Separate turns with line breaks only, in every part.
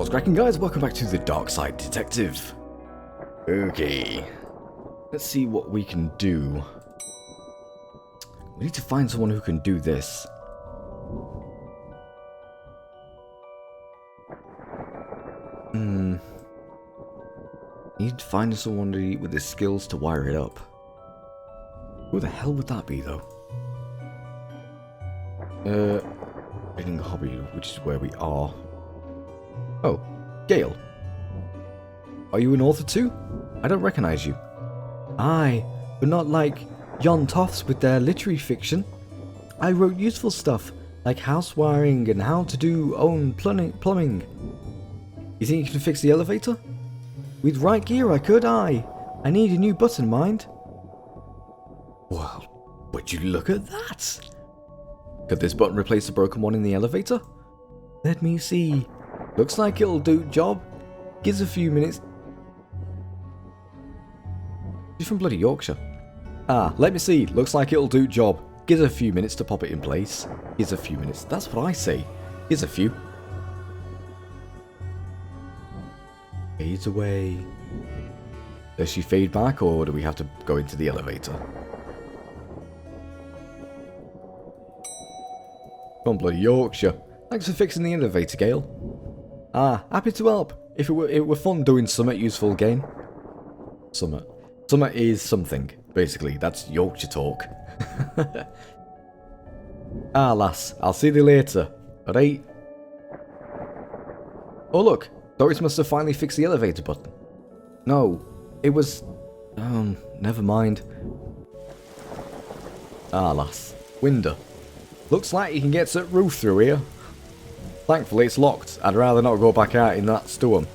What's cracking, guys? Welcome back to the Darkside Detective. Okay, let's see what we can do. We need to find someone who can do this. Need to find someone with the skills to wire it up. Who the hell would that be, though? Reading hobby, which is where we are. Oh, Gale. Are you an author too? I don't recognize you. Aye, but not like Yon Toffs with their literary fiction. I wrote useful stuff, like house wiring and how to do own plumbing. You think you can fix the elevator? With right gear I could, aye. I need a new button, mind. Well, would you look at that? Could this button replace the broken one in the elevator? Let me see. Looks like it'll do job. Gives a few minutes. She's from bloody Yorkshire. Ah, let me see. Looks like it'll do job. Gives a few minutes to pop it in place. Gives a few minutes. That's what I say. Gives a few. Fades away. Does she fade back, or do we have to go into the elevator? Come on, bloody Yorkshire. Thanks for fixing the elevator, Gale. Ah, happy to help. If it were fun doing something useful again. Something. Something is something, basically. That's Yorkshire talk. Ah, lass. I'll see you later. Alright. Oh, look. Doris must have finally fixed the elevator button. No, it was... never mind. Ah, lass. Window. Looks like you can get to the roof through here. Thankfully it's locked. I'd rather not go back out in that storm.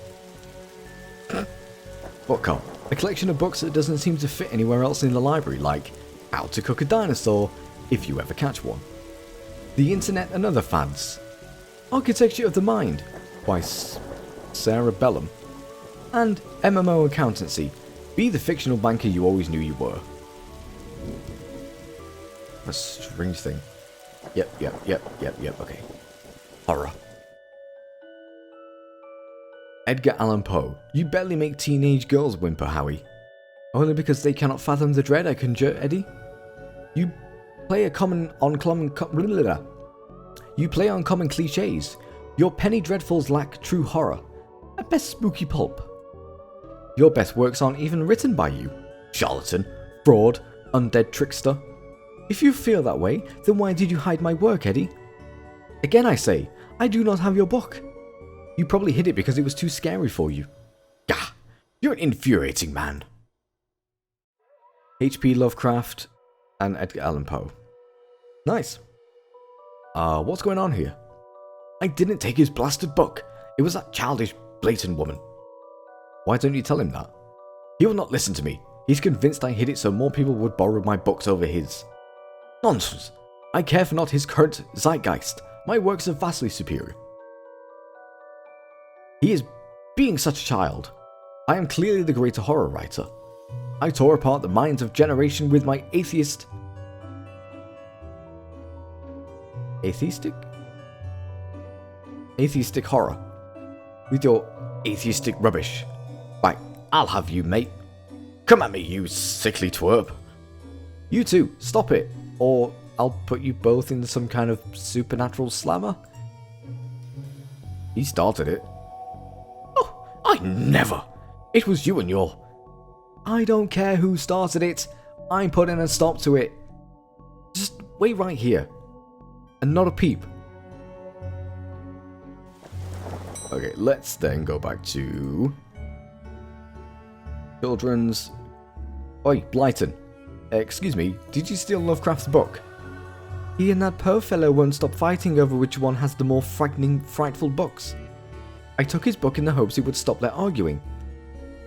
Bookcom. A collection of books that doesn't seem to fit anywhere else in the library, like How to Cook a Dinosaur, if you ever catch one. The Internet and Other Fads. Architecture of the Mind, by Sarah Bellum. And MMO Accountancy. Be the fictional banker you always knew you were. A strange thing. Yep, okay. Horror. Edgar Allan Poe. You barely make teenage girls whimper, Howie. Only because they cannot fathom the dread I conjure, Eddie. You play on common cliches. Your penny dreadfuls lack true horror. At best spooky pulp. Your best works aren't even written by you. Charlatan, fraud, undead trickster. If you feel that way, then why did you hide my work, Eddie? Again I say, I do not have your book. You probably hid it because it was too scary for you. Gah! You're an infuriating man. H.P. Lovecraft and Edgar Allan Poe. Nice. What's going on here? I didn't take his blasted book. It was that childish, blatant woman. Why don't you tell him that? He will not listen to me. He's convinced I hid it so more people would borrow my books over his. Nonsense. I care for not his current zeitgeist. My works are vastly superior. He is being such a child. I am clearly the greater horror writer. I tore apart the minds of generation with my atheistic horror. With your atheistic rubbish. Right, I'll have you, mate. Come at me, you sickly twerp. You two, stop it, or I'll put you both in some kind of supernatural slammer. He started it. Oh, I never. It was you and your... I don't care who started it. I'm putting a stop to it. Just wait right here. And not a peep. Okay, let's then go back to... Children's... Oi, Blyton. Excuse me, did you steal Lovecraft's book? He and that Poe fellow won't stop fighting over which one has the more frightful books. I took his book in the hopes it would stop their arguing.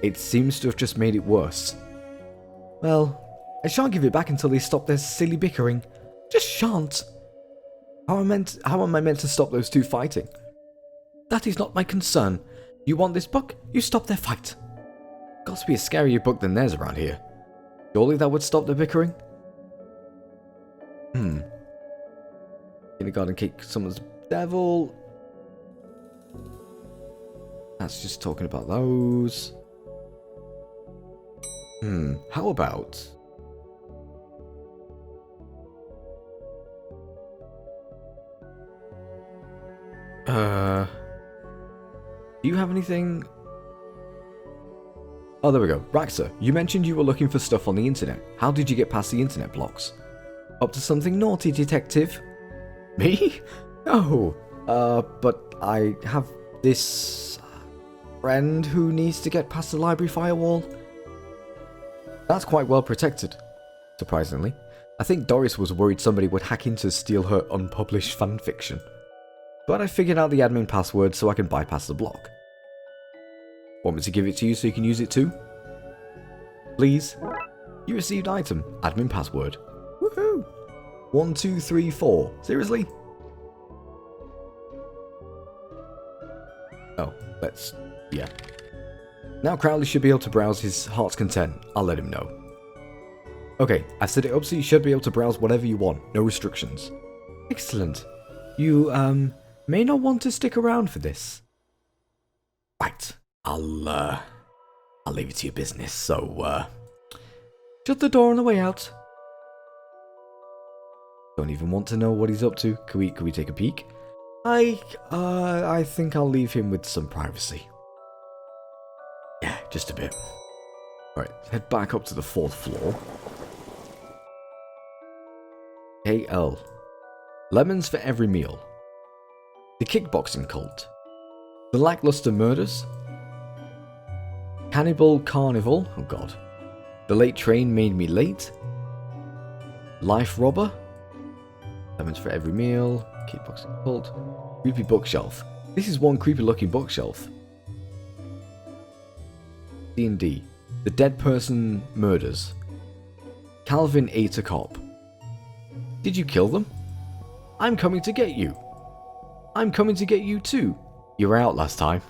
It seems to have just made it worse. Well, I shan't give it back until they stop their silly bickering. Just shan't. How am I meant to stop those two fighting? That is not my concern. You want this book? You stop their fight. Got to be a scarier book than theirs around here. Surely that would stop the bickering? Kindergarten Cake, Someone's Devil. That's just talking about those. How about... Do you have anything? Oh, there we go. Raxa, you mentioned you were looking for stuff on the internet. How did you get past the internet blocks? Up to something naughty, detective? Me? No. But I have this friend who needs to get past the library firewall. That's quite well protected, surprisingly. I think Doris was worried somebody would hack in to steal her unpublished fanfiction. But I figured out the admin password so I can bypass the block. Want me to give it to you so you can use it too? Please? You received item. Admin password. Woohoo! 1, 2, 3, 4. Seriously? Oh, yeah. Now Crowley should be able to browse his heart's content. I'll let him know. Okay, I've set it up so you should be able to browse whatever you want. No restrictions. Excellent. You, may not want to stick around for this. Right. I'll leave it to your business, so, shut the door on the way out. Don't even want to know what he's up to. Can we take a peek? I think I'll leave him with some privacy. Yeah, just a bit. Alright, head back up to the 4th floor. KL. Lemons for every meal. The kickboxing cult. The lackluster murders. Cannibal carnival. Oh god. The late train made me late. Life robber. Lemons for every meal. Kickboxing cult. Creepy bookshelf. This is one creepy looking bookshelf. D&D. The dead person murders. Calvin ate a cop. Did you kill them? I'm coming to get you. I'm coming to get you too. You were out last time.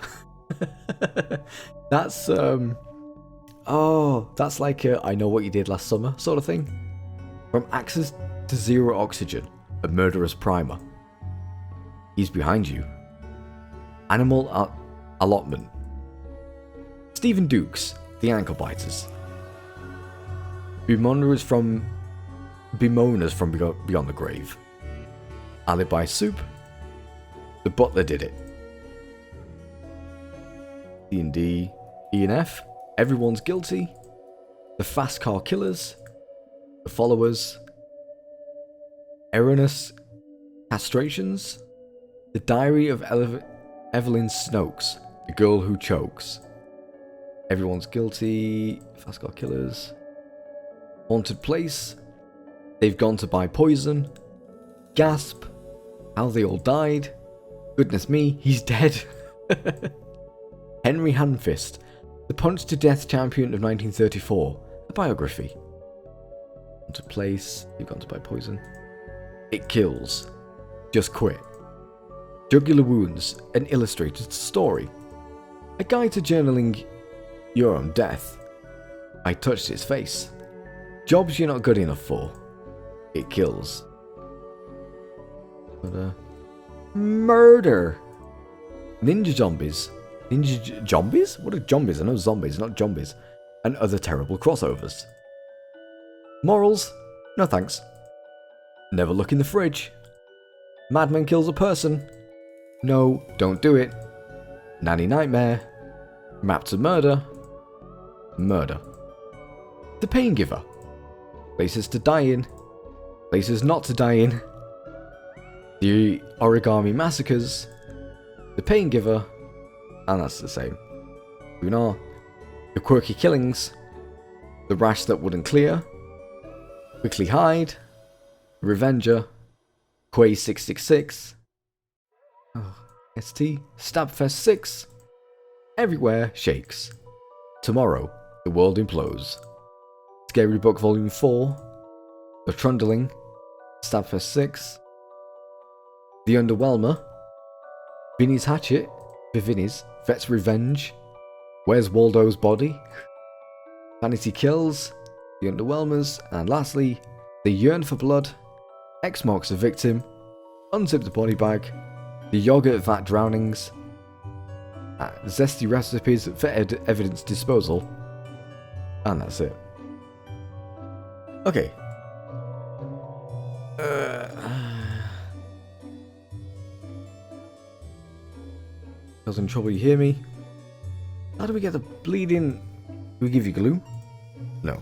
That's, oh, that's like a I know what you did last summer sort of thing. From access to zero oxygen, a murderous primer. He's behind you. Animal allotment. Stephen Dukes, the ankle biters. Bemoaners from beyond the grave. Alibi soup. The butler did it. D&D, E&F, everyone's guilty. The fast car killers. The followers. Erroneous castrations. The diary of Evelyn Snokes, the girl who chokes. Everyone's guilty. Fast car killers. Haunted place. They've gone to buy poison. Gasp. How they all died. Goodness me, he's dead. Henry Handfist, the punch to death champion of 1934. A biography. Haunted place. They've gone to buy poison. It kills. Just quit. Jugular wounds. An illustrated story. A guide to journaling your own death. I touched his face. Jobs you're not good enough for. It kills. But, murder. Ninja zombies. Ninja zombies? What are zombies? I know zombies, not zombies. And other terrible crossovers. Morals? No thanks. Never look in the fridge. Madman kills a person. No, don't do it. Nanny nightmare. Map to murder. Murder. The pain giver. Places to die in. Places not to die in. The origami massacres. The pain giver. And that's the same. Moving on. The quirky killings. The rash that wouldn't clear. Quickly hide. Revenger. Quay 666. Oh, ST. Stabfest 6. Everywhere shakes. Tomorrow, the world implodes. Scary Book Volume 4. The Trundling. Stabfest 6. The Underwhelmer. Vinny's Hatchet. For Vinny's. Vet's Revenge. Where's Waldo's Body? Vanity Kills. The Underwhelmers. And lastly, They Yearn for Blood. X Marks a Victim. Unzip the Body Bag. The Yogurt Vat Drownings. Zesty recipes for evidence disposal. And that's it. Okay. Causing trouble, you hear me? How do we get the bleeding... Do we give you glue? No.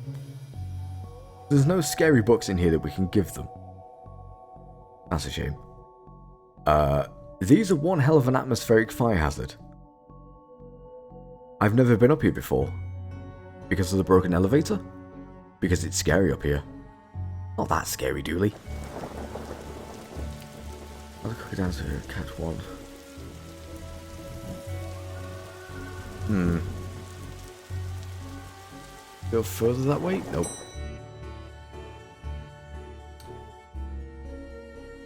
There's no scary books in here that we can give them. That's a shame. These are one hell of an atmospheric fire hazard. I've never been up here before. Because of the broken elevator? Because it's scary up here. Not that scary, Dooley. I'll go down to cat 1. Go further that way? Nope.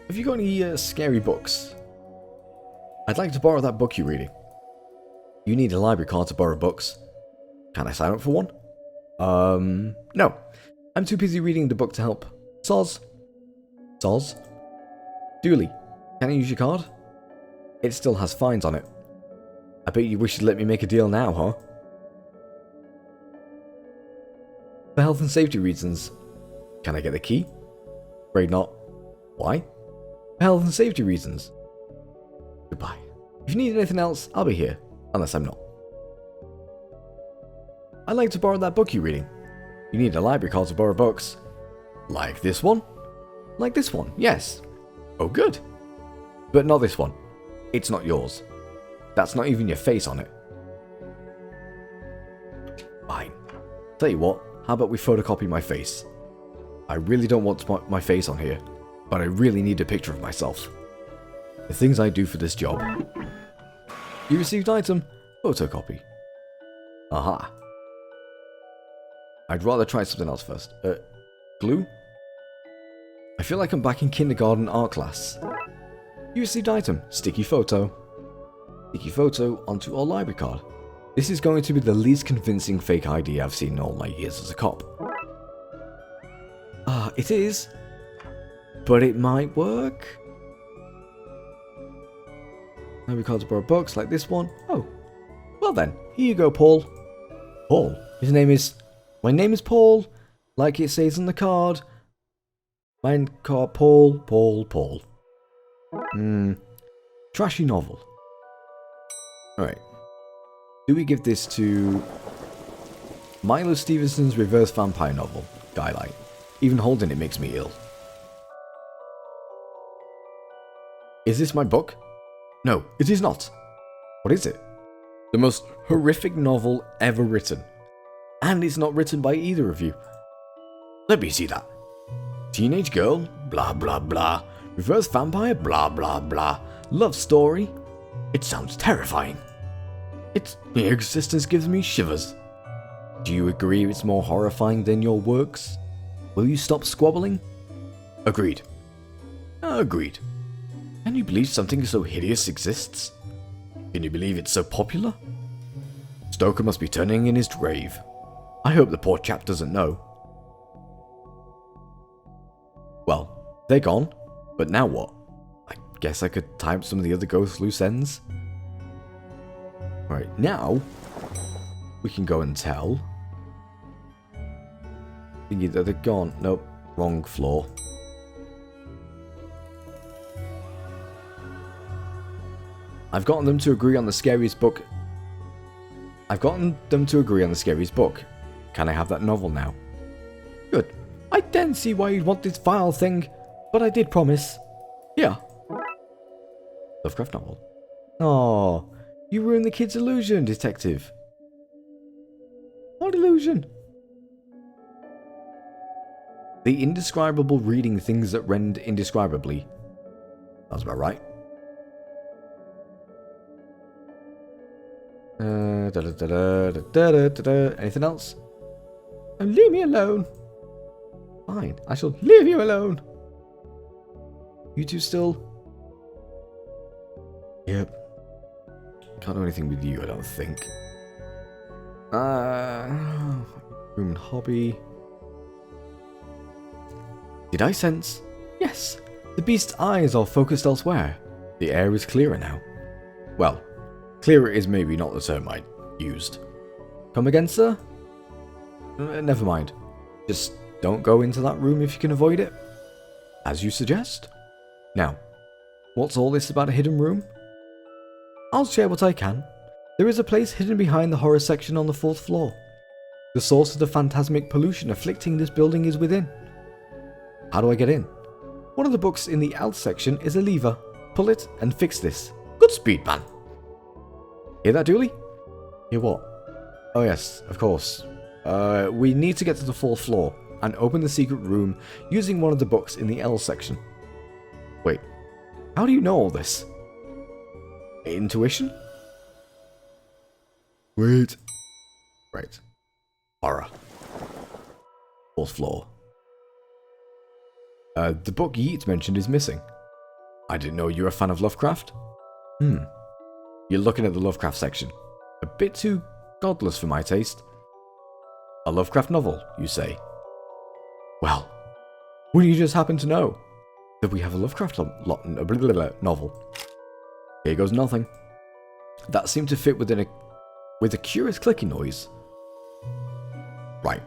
Have you got any scary books? I'd like to borrow that book you're reading. You need a library card to borrow books. Can I sign up for one? No. I'm too busy reading the book to help. Soz. Soz? Dooley, can I use your card? It still has fines on it. I bet you wish you'd let me make a deal now, huh? For health and safety reasons. Can I get the key? Afraid not. Why? For health and safety reasons. Goodbye. If you need anything else, I'll be here. Unless I'm not. I'd like to borrow that book you're reading. You need a library card to borrow books. Like this one? Like this one, yes. Oh, good. But not this one. It's not yours. That's not even your face on it. Fine. Tell you what, how about we photocopy my face? I really don't want my face on here, but I really need a picture of myself. The things I do for this job. You received item, photocopy. Aha. I'd rather try something else first. Glue? I feel like I'm back in kindergarten art class. You received item, sticky photo. Sticky photo onto our library card. This is going to be the least convincing fake ID I've seen in all my years as a cop. It is. But it might work. Library card to borrow books like this one. Oh. Well then, here you go, Paul. Paul? His name is... My name is Paul. Like it says on the card. Mine card Paul. Trashy novel. Alright. Do we give this to Milo Stevenson's reverse vampire novel, Skylight? Even holding it makes me ill. Is this my book? No, it is not. What is it? The most horrific novel ever written. And it's not written by either of you. Let me see that. Teenage girl, blah blah blah. Reverse vampire, blah blah blah. Love story. It sounds terrifying. Its mere existence gives me shivers. Do you agree it's more horrifying than your works? Will you stop squabbling? Agreed. Agreed. Can you believe something so hideous exists? Can you believe it's so popular? Stoker must be turning in his grave. I hope the poor chap doesn't know. Well, they're gone, but now what? I guess I could tie up some of the other ghost loose ends. Right, now we can go and tell. Thinking that they're gone. Nope, wrong floor. I've gotten them to agree on the scariest book. Can I have that novel now? Good. I don't see why you'd want this vile thing, but I did promise. Here. Lovecraft novel. Oh, you ruined the kid's illusion, detective. What illusion? The indescribable reading things that rend indescribably. That's about right. Anything else? Oh, leave me alone. Fine, I shall leave you alone. You two still? Yep. Can't do anything with you, I don't think. Room and hobby. Did I sense? Yes. The beast's eyes are focused elsewhere. The air is clearer now. Well, Clearer is maybe not the term I used. Come again, sir? Never mind. Just don't go into that room if you can avoid it. As you suggest. Now, what's all this about a hidden room? I'll share what I can. There is a place hidden behind the horror section on the 4th floor. The source of the phantasmic pollution afflicting this building is within. How do I get in? One of the books in the L section is a lever. Pull it and fix this. Good speed, man. Hear that, Dooley? Hear what? Oh yes, of course. We need to get to the 4th floor and open the secret room using one of the books in the L section. Wait, how do you know all this? Intuition? Wait. Right. Horror. 4th floor. The book Yeats mentioned is missing. I didn't know you were a fan of Lovecraft. You're looking at the Lovecraft section. A bit too godless for my taste. A Lovecraft novel, you say? Well, wouldn't you just happen to know that we have a Lovecraft novel? Here goes nothing. That seemed to fit with a curious clicking noise. Right,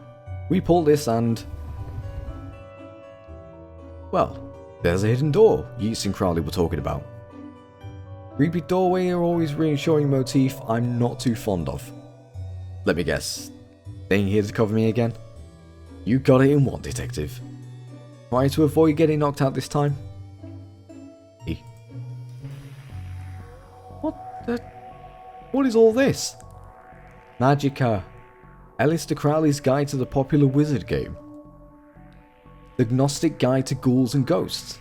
we pull this and... Well, there's a hidden door Yeats and Crowley were talking about. Creepy doorway are always reassuring motif I'm not too fond of. Let me guess, staying here to cover me again? You got it in one, detective. Try to avoid getting knocked out this time. What is all this? Magica. Aleister Crowley's Guide to the Popular Wizard Game. The Gnostic Guide to Ghouls and Ghosts.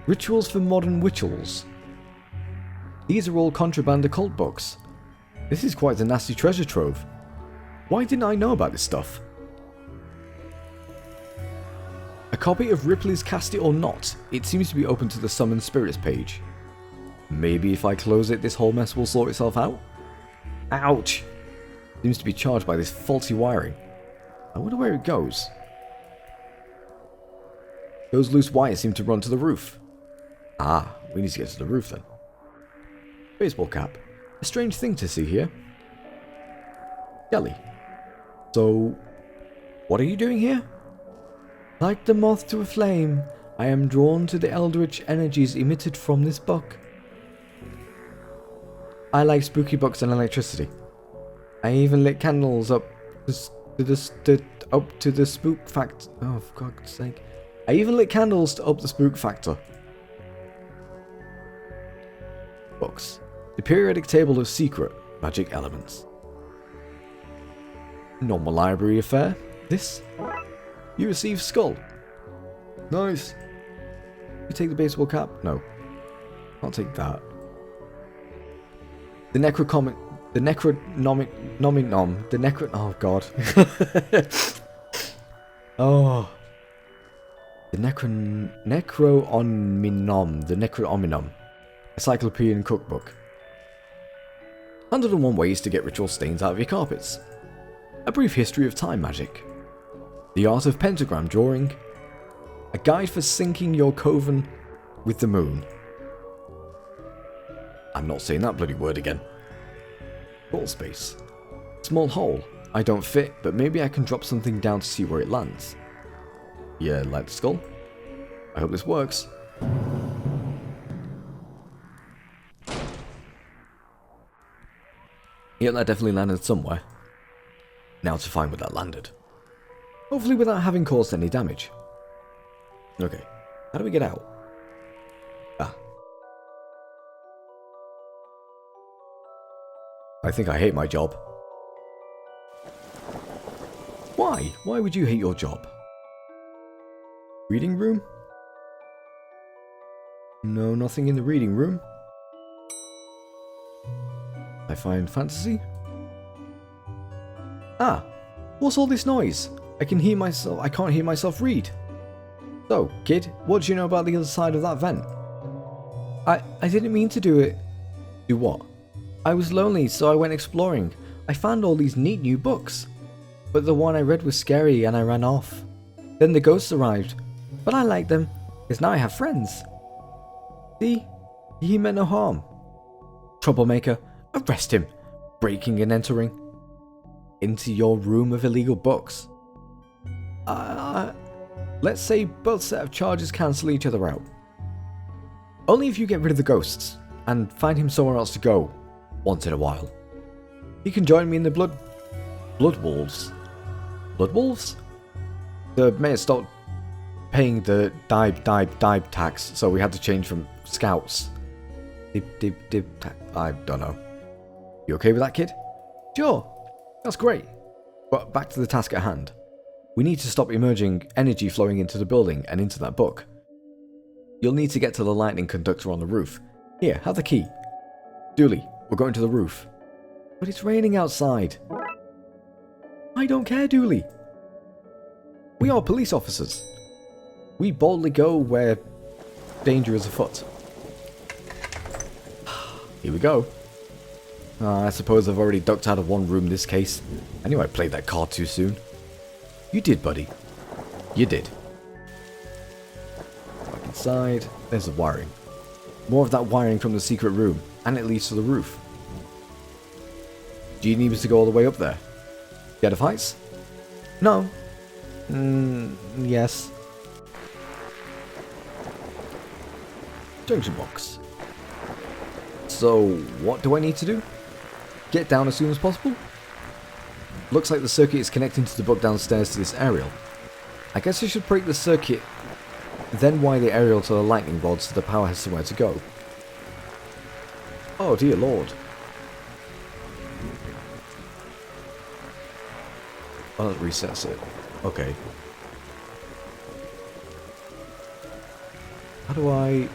Rituals for Modern Witchels. These are all contraband occult books. This is quite a nasty treasure trove. Why didn't I know about this stuff? A copy of Ripley's Cast It or Not. It seems to be open to the Summon Spirits page. Maybe if I close it, this whole mess will sort itself out? Ouch! Seems to be charged by this faulty wiring. I wonder where it goes. Those loose wires seem to run to the roof. Ah, we need to get to the roof then. Baseball cap. A strange thing to see here. Jelly. So, what are you doing here? Like the moth to a flame, I am drawn to the eldritch energies emitted from this book. I like spooky books and electricity. I even lit candles up to the spook factor. Oh, for God's sake. I even lit candles to up the spook factor. Books. The periodic table of secret magic elements. Normal library affair. This. You receive skull. Nice. You take the baseball cap? No. I'll take that. The necrocomic. The necronomic. Nominom. The necro. Oh, God. Oh. The necroominom. The necroominom. Encyclopedian cookbook. 101 ways to get ritual stains out of your carpets. A brief history of time magic. The art of pentagram drawing. A guide for syncing your coven with the moon. I'm not saying that bloody word again. Crawl space. Small hole. I don't fit, but maybe I can drop something down to see where it lands. Yeah, like the skull. I hope this works. Yeah, that definitely landed somewhere. Now to find where that landed. Hopefully without having caused any damage. Okay, how do we get out? Ah. I think I hate my job. Why? Why would you hate your job? Reading room? No, nothing in the reading room. I find fantasy? Ah! What's all this noise? I can't hear myself read. So, kid, what do you know about the other side of that vent? I didn't mean to do it. Do what? I was lonely, so I went exploring. I found all these neat new books. But the one I read was scary and I ran off. Then the ghosts arrived. But I liked them, because now I have friends. See? He meant no harm. Troublemaker, Arrest him. Breaking and entering into your room of illegal books. Let's say both set of charges cancel each other out. Only if you get rid of the ghosts and find him somewhere else to go once in a while. He can join me in the Blood Wolves. Blood Wolves? The mayor stopped paying the dibe tax, so we had to change from scouts. I don't know. You okay with that, kid? Sure. That's great. But back to the task at hand. We need to stop emerging energy flowing into the building and into that book. You'll need to get to the lightning conductor on the roof. Here, have the key. Dooley, we're going to the roof. But it's raining outside. I don't care, Dooley. We are police officers. We boldly go where danger is afoot. Here we go. I suppose I've already ducked out of one room in this case. I knew I played that card too soon. You did, buddy. You did. Back inside. There's the wiring. More of that wiring from the secret room, and it leads to the roof. Do you need us to go all the way up there? Scared of heights? No. Yes. Junction box. So, what do I need to do? Get down as soon as possible? Looks like the circuit is connecting to the book downstairs to this aerial. I guess I should break the circuit, then wire the aerial to the lightning rod so the power has somewhere to go. Oh dear lord. Oh, that resets it. Okay. How do I...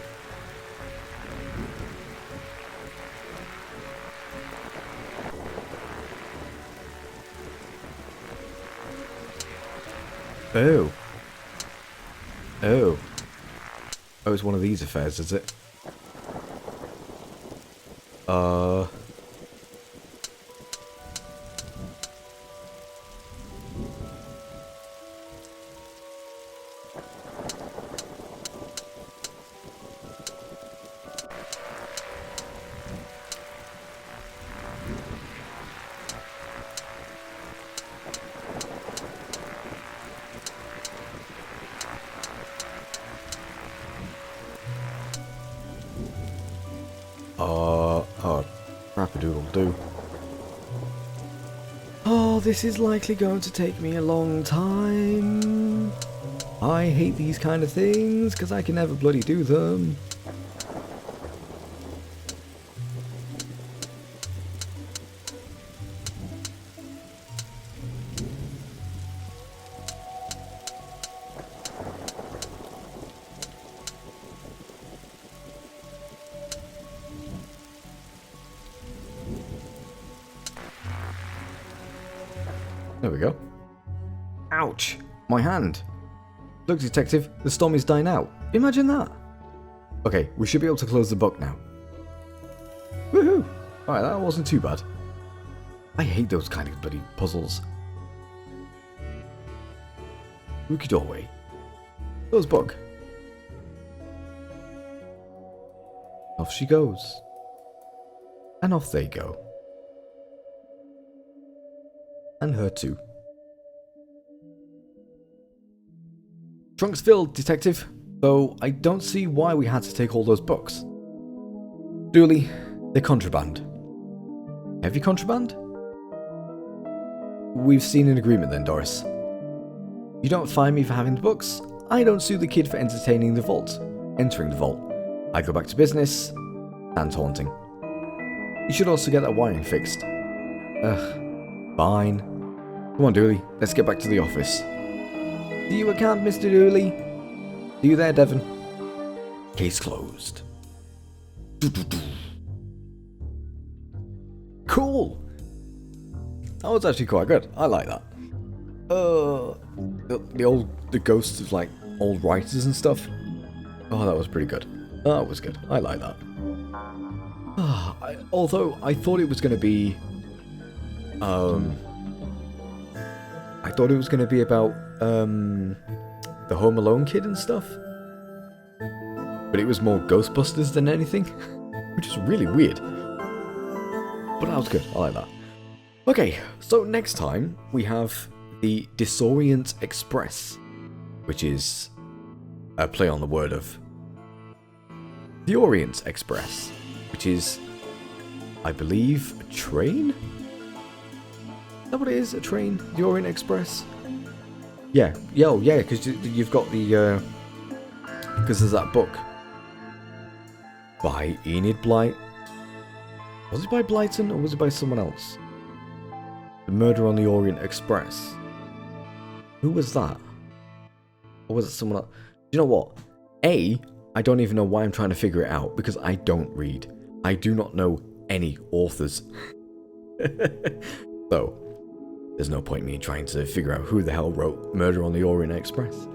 Oh. Oh. Oh, it's one of these affairs, is it? Oh, crap-a-doodle do. Oh, this is likely going to take me a long time. I hate these kind of things, because I can never bloody do them. There we go. Ouch! My hand! Look, detective, the storm is dying out. Imagine that! Okay, we should be able to close the book now. Woohoo! Alright, that wasn't too bad. I hate those kind of bloody puzzles. Spooky doorway. Close book. Off she goes. And off they go. And her too. Trunks filled, detective. Though I don't see why we had to take all those books. Dooley, they're contraband. Heavy contraband? We've seen an agreement then, Doris. You don't fine me for having the books. I don't sue the kid for entering the vault. I go back to business and haunting. You should also get that wiring fixed. Ugh. Fine. Come on, Dooley. Let's get back to the office. See you at camp, Mr. Dooley. See you there, Devon. Case closed. Cool. That was actually quite good. I like that. The ghosts of like old writers and stuff. Oh, that was pretty good. That was good. I like that. Although I thought it was going to be, I thought it was going to be about the Home Alone kid and stuff, but it was more Ghostbusters than anything, which is really weird. But that was good. I like that. Okay, so next time we have the Disorient Express, which is a play on the word of the Orient Express, which is, I believe, a train? Is that what it is? A train? The Orient Express? Yeah. Yeah, because you've got the... because there's that book by Enid Blight. Was it by Blyton or was it by someone else? The Murder on the Orient Express. Who was that? Or was it someone else? You know what? I don't even know why I'm trying to figure it out, because I don't read. I do not know any authors. So, there's no point in me trying to figure out who the hell wrote Murder on the Orient Express.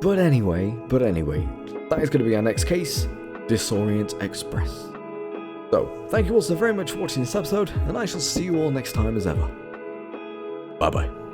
But anyway, that is going to be our next case, Disorient Express. So, thank you all so very much for watching this episode, and I shall see you all next time as ever. Bye bye.